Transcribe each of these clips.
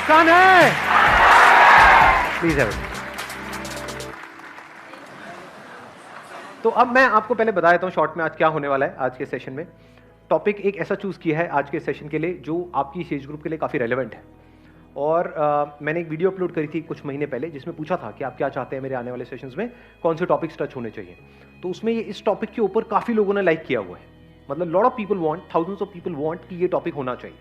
मुस्कान है, प्लीज है। तो अब मैं आपको पहले बता देता हूँ शॉर्ट में आज क्या होने वाला है। आज के सेशन में टॉपिक एक ऐसा चूज किया है आज के सेशन के लिए जो आपकी एज ग्रुप के लिए काफ़ी रेलेवेंट है। और मैंने एक वीडियो अपलोड करी थी कुछ महीने पहले जिसमें पूछा था कि आप क्या चाहते हैं मेरे आने वाले सेशंस में कौन से टॉपिक्स टच होने चाहिए। तो उसमें ये इस टॉपिक के ऊपर काफ़ी लोगों ने लाइक किया हुआ है। मतलब lot of people want, thousands of people want कि ये टॉपिक होना चाहिए,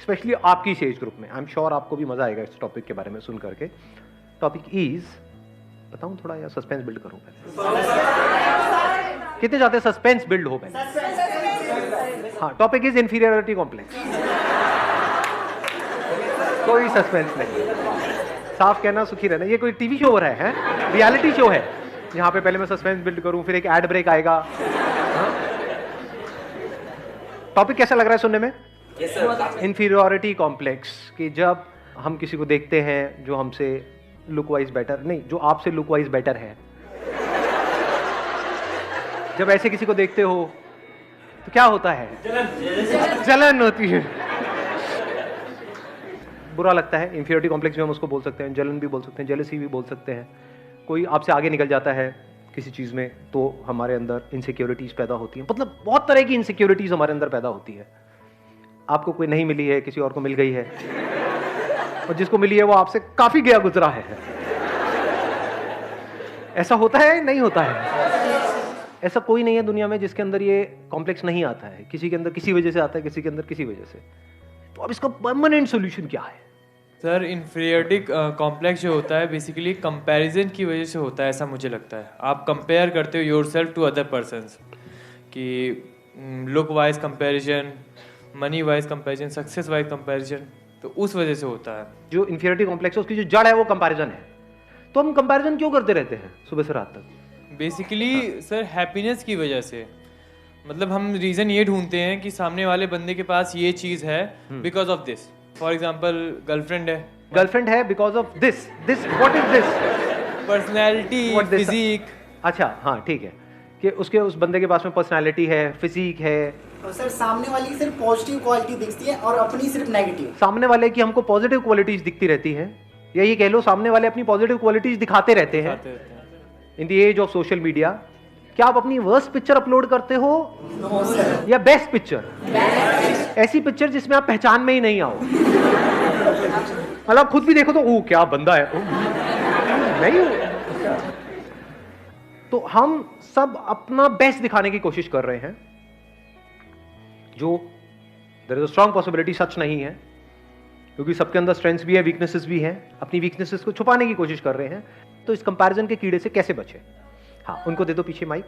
स्पेशली आपकी एज ग्रुप में। आई एम श्योर आपको भी मजा आएगा इस टॉपिक के बारे में सुन करके। टॉपिक इज, बताऊं थोड़ा या सस्पेंस बिल्ड करूं पहले? कितने चाहते हैं सस्पेंस बिल्ड हो पहले? हाँ, टॉपिक इज इंफीरियरिटी कॉम्प्लेक्स। कोई सस्पेंस नहीं, साफ कहना सुखी रहना। ये कोई टीवी शो हो रहा है, रियलिटी शो है यहाँ पे पहले मैं सस्पेंस बिल्ड करूं फिर एक एड ब्रेक आएगा। टॉपिक कैसा लग रहा है सुनने में? इंफीरियरिटी कॉम्प्लेक्स, कि जब हम किसी को देखते हैं जो हमसे लुक वाइज बेटर, नहीं जो आपसे लुक वाइज बेटर है, जब ऐसे किसी को देखते हो तो क्या होता है? जलन होती है, बुरा लगता है। इंफीरियरिटी कॉम्प्लेक्स भी हम उसको बोल सकते हैं, जलन भी बोल सकते हैं, जेलसी भी बोल सकते हैं। कोई आपसे आगे निकल जाता है किसी चीज में तो हमारे अंदर इनसिक्योरिटीज पैदा होती हैं। मतलब बहुत तरह की इनसिक्योरिटीज हमारे अंदर पैदा होती है। आपको कोई नहीं मिली है, किसी और को मिल गई है, और जिसको मिली है वो आपसे काफी गया गुजरा है। ऐसा होता है नहीं होता है? ऐसा कोई नहीं है दुनिया में जिसके अंदर ये कॉम्प्लेक्स नहीं आता है। किसी के अंदर किसी वजह से आता है, किसी के अंदर किसी वजह से। तो अब इसका परमानेंट सॉल्यूशन क्या है? सर, इन्फीरियरिटी कॉम्प्लेक्स जो होता है बेसिकली कंपैरिजन की वजह से होता है, ऐसा मुझे लगता है। आप कंपेयर करते हो योरसेल्फ टू अदर पर्सन्स, कि look wise comparison, money wise comparison, success wise comparison, तो उस वजह से होता है। जो इन्फीरियरिटी कॉम्प्लेक्स है उसकी जो जड़ है वो कंपैरिजन है। तो हम कंपैरिजन क्यों करते रहते हैं सुबह से रात तक? बेसिकली सर हैप्पीनेस की वजह से। मतलब हम रीजन ये ढूंढते हैं कि सामने वाले बंदे के पास ये चीज है because of this. For example girlfriend है because of this. What is this? Personality, physique. अच्छा, हाँ ठीक है, कि उसके उस बंदे के पास में पर्सनैलिटी है, फिजिक है। और सर सामने वाले की सिर्फ पॉजिटिव क्वालिटी दिखती है और अपनी सिर्फ नेगेटिव। सामने वाले की हमको पॉजिटिव क्वालिटीज दिखती रहती है, या ये कह लो सामने वाले अपनी पॉजिटिव क्वालिटीज दिखाते रहते हैं। In the age of social media, क्या आप अपनी वर्स्ट पिक्चर अपलोड करते हो या बेस्ट पिक्चर? ऐसी पिक्चर जिसमें आप पहचान में ही नहीं आओ। मतलब खुद भी देखो तो ओ क्या बंदा है, नहीं हूं। तो हम सब अपना बेस्ट दिखाने की कोशिश कर रहे हैं, जो there is a strong possibility सच नहीं है, क्योंकि सबके अंदर स्ट्रेंथ्स भी है, वीकनेसेस भी हैं। अपनी वीकनेसेस को छुपाने की कोशिश कर रहे हैं। तो इस कंपैरिजन के कीड़े से कैसे बचे? हाँ, उनको दे दो पीछे mike.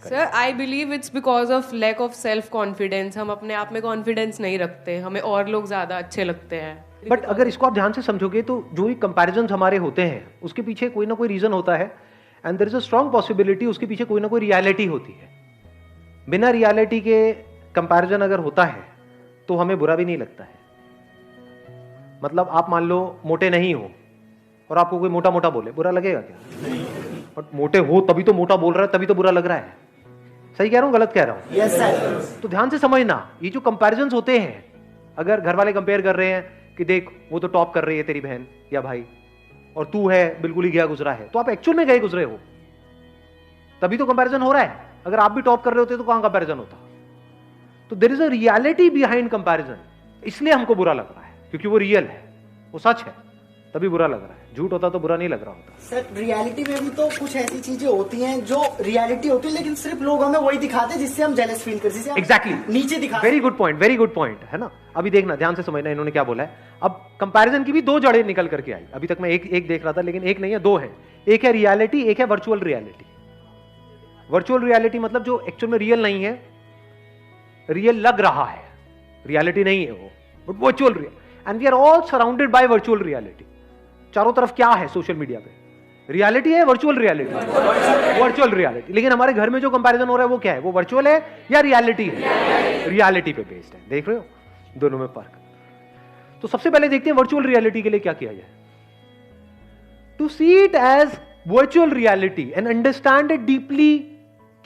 Sir, I believe it's because of lack of self confidence. हम अपने आप में कॉन्फिडेंस नहीं रखते, हमें और लोग ज्यादा अच्छे लगते हैं। बट अगर इसको आप ध्यान से समझोगे तो जो भी कंपैरिजन हमारे होते हैं उसके पीछे कोई ना कोई रीजन होता है, and there is a strong possibility उसके पीछे कोई ना कोई रियलिटी होती है। बिना रियलिटी के कंपैरिजन अगर होता है तो हमें बुरा भी नहीं लगता है। मतलब आप मान लो मोटे नहीं हो और आपको कोई मोटा मोटा बोले, बुरा लगेगा क्या? बट मोटे हो तभी तो मोटा बोल रहा है, तभी तो बुरा लग रहा है। सही कह रहा हूं, गलत कह रहा हूं? Yes sir. तो ध्यान से समझना, ये जो कंपैरिजंस होते हैं, अगर घर वाले कंपेयर कर रहे हैं कि देख वो तो टॉप कर रही है तेरी बहन या भाई, और तू है बिल्कुल ही गया गुजरा है, तो आप एक्चुअल में गए गुजरे हो, तभी तो कंपैरिजन हो रहा है। अगर आप भी टॉप कर रहे होते तो कहां कंपैरिजन होता? तो there is a reality behind comparison, इसलिए हमको बुरा लग रहा है, क्योंकि वो रियल है, वो सच है, तभी बुरा लग रहा है। झूठ होता तो बुरा नहीं लग रहा होता। सर रियलिटी में भी तो कुछ ऐसी चीजें होती हैं जो रियलिटी होती है, लेकिन सिर्फ लोग हमें वही दिखाते हैं जिससे हम जेलस फील करते हैं। एग्जैक्टली, नीचे दिखा। वेरी गुड पॉइंट है ना। अभी देखना, ध्यान से समझना इन्होंने क्या बोला है। अब कंपैरिजन की भी दो जड़ें निकल करके आई। अभी तक मैं एक देख रहा था, लेकिन एक नहीं है, दो है। एक है रियलिटी, एक है वर्चुअल रियलिटी। वर्चुअल रियलिटी मतलब जो एक्चुअल में रियल नहीं है, रियल लग रहा है, रियलिटी नहीं है वो, but virtual real. And we are all surrounded by virtual reality. चारों तरफ क्या है सोशल मीडिया पे? रियलिटी है, वर्चुअल रियलिटी? Virtual reality. लेकिन हमारे घर में जो कंपैरिजन हो रहा है वो क्या है? वो वर्चुअल है या रियलिटी है? रियलिटी पे बेस्ड है। देख रहे हो दोनों में फर्क? तो सबसे पहले देखते हैं वर्चुअल रियलिटी के लिए क्या किया जाए। To see it as virtual reality and understand it deeply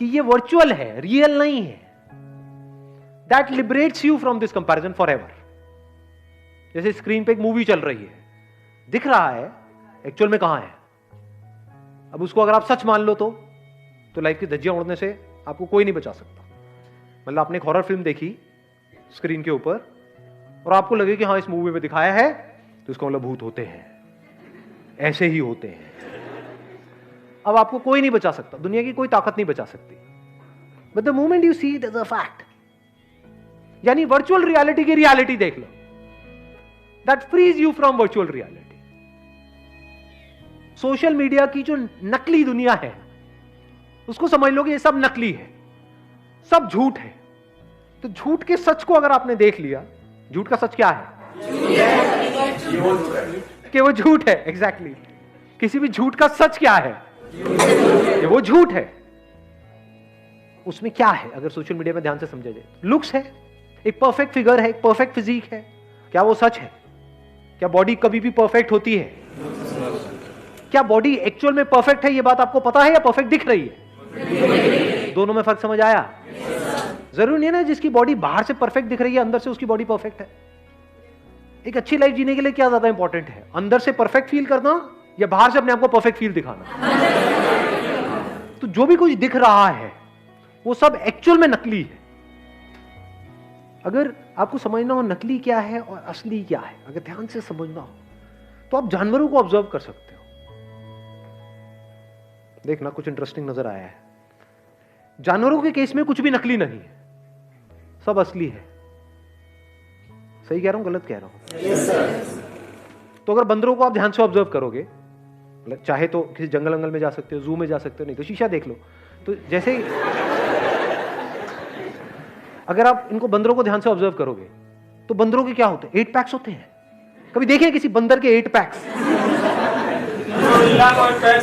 कि ये वर्चुअल है, रियल नहीं है, that liberates you from this comparison for ever. जैसे स्क्रीन पे एक मूवी चल रही है, दिख रहा है, एक्चुअल में कहां है। अब उसको अगर आप सच मान लो तो लाइफ की धज्जियां उड़ने से आपको कोई नहीं बचा सकता। मतलब आपने एक हॉरर फिल्म देखी स्क्रीन के ऊपर और आपको लगे कि हाँ इस मूवी में दिखाया है, तो इसका मतलब भूत होते हैं, ऐसे ही होते हैं। अब आपको कोई नहीं बचा सकता, दुनिया की कोई ताकत नहीं बचा सकती। But the moment you see it as a fact, यानी वर्चुअल रियलिटी की रियलिटी देख लो, that frees you from virtual reality. Social media की जो नकली दुनिया है उसको समझ लो कि ये सब नकली है, सब झूठ है। तो झूठ के सच को अगर आपने देख लिया, झूठ का सच क्या है? कि वो झूठ है। एग्जैक्टली किसी भी झूठ का सच क्या है? कि वो झूठ है। उसमें क्या है अगर सोशल मीडिया में ध्यान से समझा जाए? लुक्स है, एक परफेक्ट फिगर है, एक परफेक्ट फिजिक है। क्या वो सच है? क्या बॉडी कभी भी परफेक्ट होती है? क्या बॉडी एक्चुअल में परफेक्ट है, ये बात आपको पता है, या परफेक्ट दिख रही है? दोनों में फर्क समझ आया? जरूरी नहीं है ना जिसकी बॉडी बाहर से परफेक्ट दिख रही है अंदर से उसकी बॉडी परफेक्ट है। एक अच्छी लाइफ जीने के लिए क्या ज्यादा इंपॉर्टेंट है, अंदर से परफेक्ट फील करना या बाहर से अपने आप को परफेक्ट फील दिखाना? तो जो भी कुछ दिख रहा है वो सब एक्चुअल में नकली है। अगर आपको समझना हो नकली क्या है और असली क्या है, अगर ध्यान से समझना हो तो आप जानवरों को ऑब्जर्व कर सकते हो। देखना कुछ इंटरेस्टिंग नजर आया है। जानवरों के केस में कुछ भी नकली नहीं है, सब असली है। सही कह रहा हूं, गलत कह रहा हूं? Yes, sir. तो अगर बंदरों को आप ध्यान से ऑब्जर्व करोगे, मतलब चाहे तो किसी जंगल में जा सकते हो, जू में जा सकते हो, नहीं तो शीशा देख लो। तो जैसे ही अगर आप इनको बंदरों को ध्यान से ऑब्जर्व करोगे तो बंदरों के क्या होते हैं? 8 पैक्स होते हैं। कभी देखे किसी बंदर के 8 पैक्स?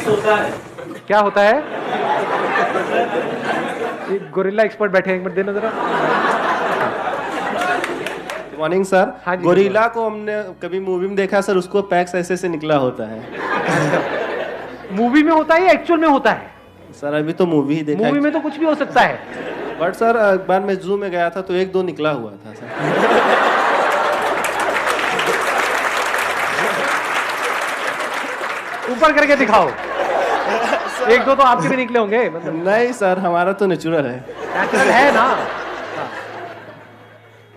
होता है। क्या होता है? एक गोरिल्ला एक्सपर्ट बैठे हैं, एक मिनट देना जरा। Morning sir. हाँ जी, गोरिल्ला को हमने कभी मूवी में देखा सर, उसको पैक्स ऐसे से निकला होता है। मूवी में होता है या एक्चुअल में होता है? सर अभी तो मूवी ही देखा। मूवी में तो कुछ भी हो सकता है। बट सर एक बार मैं जू में गया था तो 1-2 निकला हुआ था सर। ऊपर करके दिखाओ। 1-2 तो आपके भी निकले होंगे। मतलब नहीं सर, हमारा तो नेचुरल है। नेचुरल है ना। हाँ।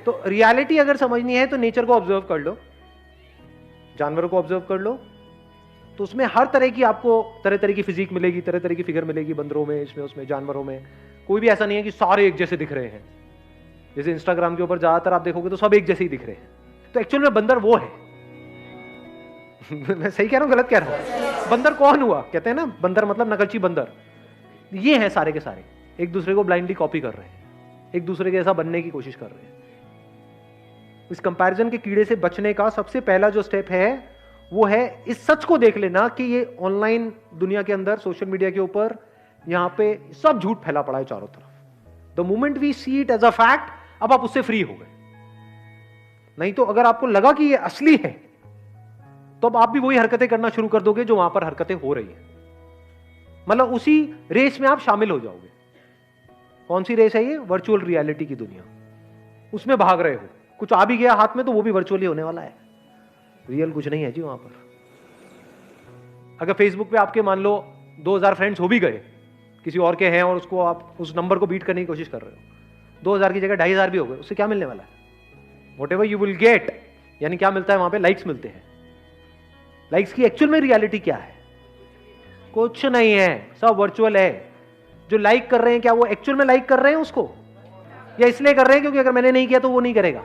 तो रियलिटी अगर समझनी है तो नेचर को ऑब्जर्व कर लो, जानवरों को ऑब्जर्व कर लो, तो उसमें हर तरह की आपको तरह की फिजिक मिलेगी, तरह की फिगर मिलेगी। बंदरों में, इसमें, उसमें, जानवरों में कोई भी ऐसा नहीं है कि सारे एक जैसे दिख रहे हैं। जैसे इंस्टाग्राम के ऊपर ज्यादातर आप देखोगे तो सब एक जैसे ही दिख रहे हैं। तो एक्चुअल में बंदर वो है। मैं सही कह रहा हूं, गलत कह रहा हूं? बंदर कौन हुआ? कहते हैं ना बंदर मतलब नकलची बंदर। ये हैं सारे के सारे, एक दूसरे को ब्लाइंडली कॉपी कर रहे हैं, एक दूसरे के ऐसा बनने की कोशिश कर रहे हैं। इस कंपैरिजन के कीड़े से बचने का सबसे पहला जो स्टेप है वो है इस सच को देख लेना कि ये ऑनलाइन दुनिया के अंदर, सोशल मीडिया के ऊपर, यहां पे सब झूठ फैला पड़ा है चारों तरफ। The moment we see it as a fact, अब आप उससे फ्री हो गए। नहीं तो अगर आपको लगा कि ये असली है तो अब आप भी वही हरकतें करना शुरू कर दोगे जो वहां पर हरकतें हो रही हैं। मतलब उसी रेस में आप शामिल हो जाओगे। कौन सी रेस है ये? वर्चुअल रियलिटी की दुनिया। उसमें भाग रहे हो, कुछ आ भी गया हाथ में तो वो भी वर्चुअली होने वाला है, रियल कुछ नहीं है जी वहां पर। अगर फेसबुक पे आपके मान लो 2000 फ्रेंड्स हो भी गए, किसी और के हैं, और उसको आप उस नंबर को बीट करने की कोशिश कर रहे हो, 2000 की जगह 2500 भी हो गए, उससे क्या मिलने वाला है? व्हाटएवर यू विल गेट, यानी क्या मिलता है वहां पे? लाइक्स मिलते हैं। लाइक्स की एक्चुअल में रियलिटी क्या है? कुछ नहीं है, सब वर्चुअल है। जो लाइक कर रहे हैं क्या वो एक्चुअल में लाइक कर रहे हैं उसको, या इसलिए कर रहे हैं क्योंकि अगर मैंने नहीं किया तो वो नहीं करेगा?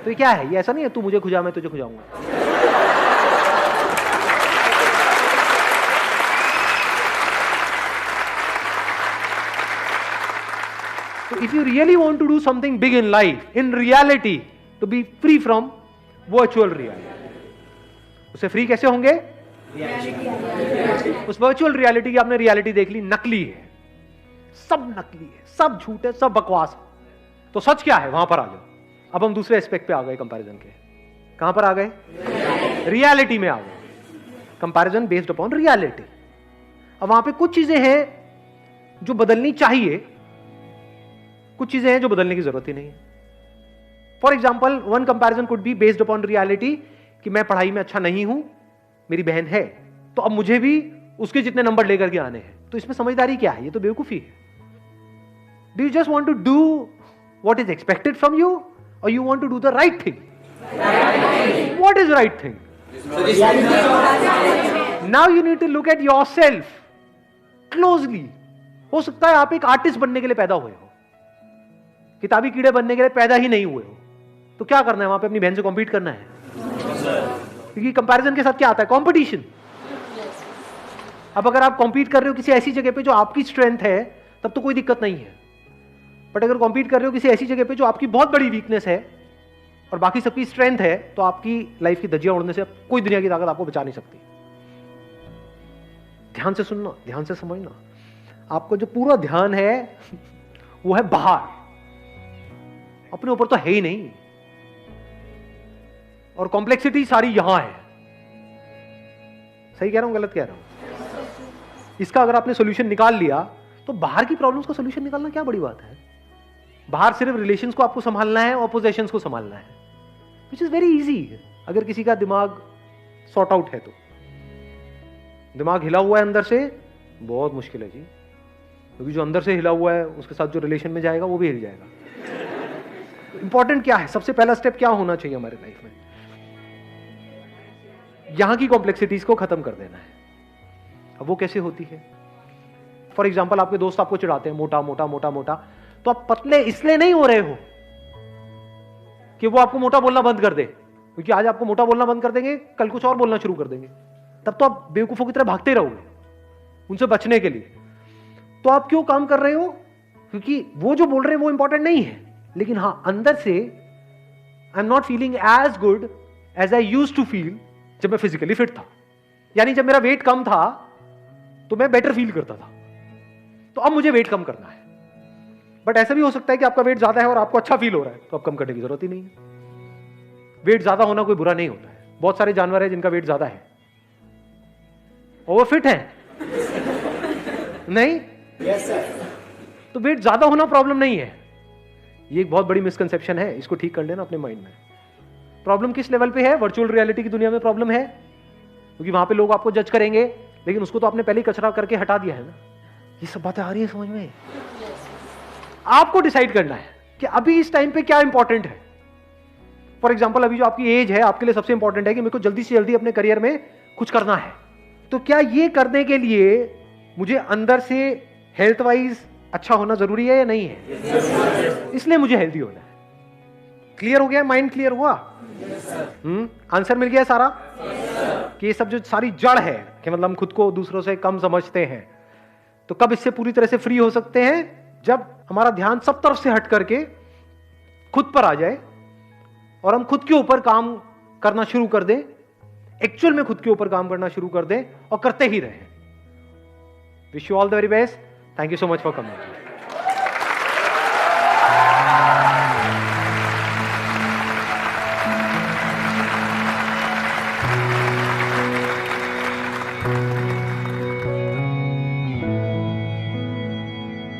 तो ये क्या है? ये ऐसा नहीं है तू मुझे खुजा मैं तुझे खुजाऊंगा। तो if you really want to do something big in life, in reality, to be free from virtual reality, उससे फ्री कैसे होंगे? उस वर्चुअल रियलिटी की आपने रियलिटी देख ली, नकली है, सब नकली है, सब झूठ है, सब बकवास है। तो सच क्या है? वहां पर आ जाओ। अब हम दूसरे एस्पेक्ट पे आ गए कंपैरिजन के। कहां पर आ गए? रियलिटी में आ गए। Comparison based upon reality. अब वहां पे कुछ चीजें हैं जो बदलनी चाहिए, कुछ चीजें हैं जो बदलने की जरूरत ही नहीं है। For example one comparison could be based upon reality कि मैं पढ़ाई में अच्छा नहीं हूं, मेरी बहन है, तो अब मुझे भी उसके जितने नंबर लेकर के आने हैं। तो इसमें समझदारी क्या है? ये तो बेवकूफी है। Do you just want to do what is expected from you और you want to do the right thing? What is right thing? Now you need to look at yourself closely. हो सकता है आप एक आर्टिस्ट बनने के लिए पैदा हुए हो, किताबी कीड़े बनने के लिए पैदा ही नहीं हुए हो, तो क्या करना है? वहां पे अपनी बहन से कॉम्पीट करना है, क्योंकि कंपैरिजन के साथ क्या आता है? कंपटीशन। अब अगर आप कॉम्पीट कर रहे हो किसी ऐसी जगह पे जो आपकी स्ट्रेंथ है, तब तो कोई दिक्कत नहीं है। बट अगर कॉम्पीट कर रहे हो किसी ऐसी जगह पे जो आपकी बहुत बड़ी वीकनेस है और बाकी सबकी स्ट्रेंथ है, तो आपकी लाइफ की धज्जियां उड़ने से कोई दुनिया की ताकत आपको बचा नहीं सकती। ध्यान से सुनना, ध्यान से समझना। आपको जो पूरा ध्यान है वो है बाहर, अपने ऊपर तो है ही नहीं, और कॉम्प्लेक्सिटी सारी यहां है। सही कह रहा हूं, गलत कह रहा हूं? इसका अगर आपने सॉल्यूशन निकाल लिया, तो बाहर की प्रॉब्लम्स का सॉल्यूशन निकालना क्या बड़ी बात है? बाहर सिर्फ रिलेशंस को आपको संभालना है और पोजेशंस को संभालना है, विच इज वेरी इजी। अगर किसी का दिमाग सॉर्ट आउट है तो। दिमाग हिला हुआ है अंदर से, बहुत मुश्किल है जी, क्योंकि जो अंदर से हिला हुआ है उसके साथ जो रिलेशन में जाएगा वो भी हिल जाएगा। इंपॉर्टेंट क्या है? सबसे पहला स्टेप क्या होना चाहिए हमारे लाइफ में? यहां की कॉम्प्लेक्सिटीज को खत्म कर देना है। अब वो कैसे होती है? फॉर एग्जाम्पल, आपके दोस्त आपको चिढ़ाते हैं, मोटा मोटा मोटा मोटा, तो आप पतले इसलिए नहीं हो रहे हो कि वो आपको मोटा बोलना बंद कर दे, क्योंकि आज आपको मोटा बोलना बंद कर देंगे, कल कुछ और बोलना शुरू कर देंगे, तब तो आप बेवकूफों की तरह भागते रहोगे उनसे बचने के लिए। तो आप क्यों काम कर रहे हो? क्योंकि वो जो बोल रहे हैं वो इंपॉर्टेंट नहीं है, लेकिन हां, अंदर से I am not feeling as good as I used to feel जब मैं फिजिकली फिट था। यानी जब मेरा वेट कम था तो मैं बेटर फील करता था, तो अब मुझे वेट कम करना है। बट ऐसा भी हो सकता है कि आपका वेट ज्यादा है और आपको अच्छा फील हो रहा है, तो अब कम करने की जरूरत ही नहीं है। वेट ज्यादा होना कोई बुरा नहीं होता है। बहुत सारे जानवर हैं जिनका वेट ज्यादा है और वो फिट है नहीं? Yes sir. तो वेट ज्यादा होना प्रॉब्लम नहीं है। ये एक बहुत बड़ी मिसकंसेप्शन है, इसको ठीक कर लेना अपने माइंड में। प्रॉब्लम किस लेवल पे है? वर्चुअल रियलिटी की दुनिया में प्रॉब्लम है, क्योंकि वहां पे लोग आपको जज करेंगे, लेकिन उसको तो आपने पहले ही कचरा करके हटा दिया है ना। ये सब बातें आ रही है समझ में? आपको डिसाइड करना है कि अभी इस टाइम पे क्या इंपॉर्टेंट है। फॉर एग्जाम्पल, अभी जो आपकी एज है, आपके लिए सबसे इंपॉर्टेंट है कि मेरे को जल्दी से जल्दी अपने करियर में कुछ करना है। तो क्या ये करने के लिए मुझे अंदर से हेल्थ वाइज अच्छा होना जरूरी है या नहीं है? इसलिए मुझे हेल्दी होना है। क्लियर हो गया? माइंड क्लियर हुआ? आंसर मिल गया सारा? कि ये सब जो सारी जड़ है कि मतलब हम खुद को दूसरों से कम समझते हैं, तो कब इससे पूरी तरह से फ्री हो सकते हैं? जब हमारा ध्यान सब तरफ से हट करके खुद पर आ जाए और हम खुद के ऊपर काम करना शुरू कर दें, एक्चुअल में खुद के ऊपर काम करना शुरू कर दें और करते ही रहें। Wish you all the very best. Thank you so much for coming.